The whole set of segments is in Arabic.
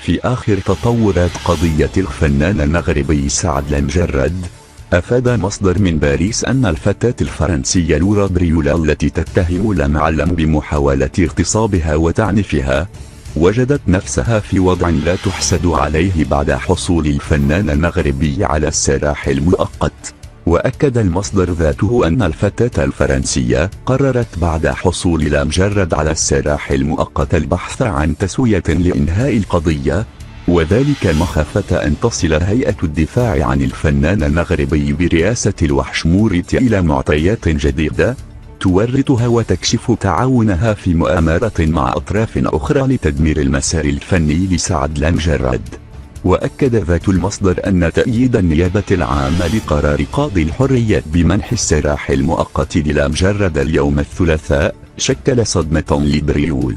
في آخر تطورات قضية الفنان المغربي سعد المجرد، أفاد مصدر من باريس أن الفتاة الفرنسية لورا بريولا التي تتهم لمعلم بمحاولة اغتصابها وتعنيفها، وجدت نفسها في وضع لا تحسد عليه بعد حصول الفنان المغربي على السراح المؤقت. وأكد المصدر ذاته أن الفتاة الفرنسية قررت بعد حصول المجرد على السراح المؤقت البحث عن تسوية لإنهاء القضية، وذلك مخافة أن تصل هيئة الدفاع عن الفنان المغربي برئاسة الوحش موريتي إلى معطيات جديدة تورطها وتكشف تعاونها في مؤامرة مع أطراف أخرى لتدمير المسار الفني لسعد المجرد. وأكد ذات المصدر أن تأييد النيابة العامة لقرار قاضي الحريات بمنح السراح المؤقت للمجرد اليوم الثلاثاء شكل صدمة لبريول،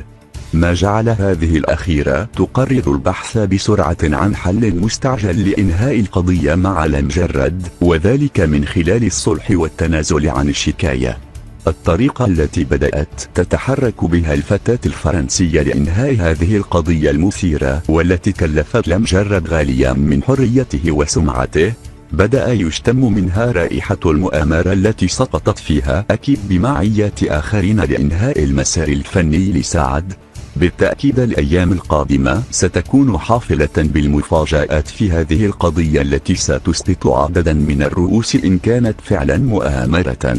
ما جعل هذه الأخيرة تقرر البحث بسرعة عن حل مستعجل لإنهاء القضية مع المجرد، وذلك من خلال الصلح والتنازل عن الشكاية. الطريقة التي بدأت تتحرك بها الفتاة الفرنسية لإنهاء هذه القضية المثيرة والتي كلفت المجرد غاليا من حريته وسمعته، بدأ يشتم منها رائحة المؤامرة التي سقطت فيها أكيد بمعية آخرين لإنهاء المسار الفني لسعد. بالتأكيد الأيام القادمة ستكون حافلة بالمفاجآت في هذه القضية التي ستسقط عددا من الرؤوس إن كانت فعلا مؤامرة.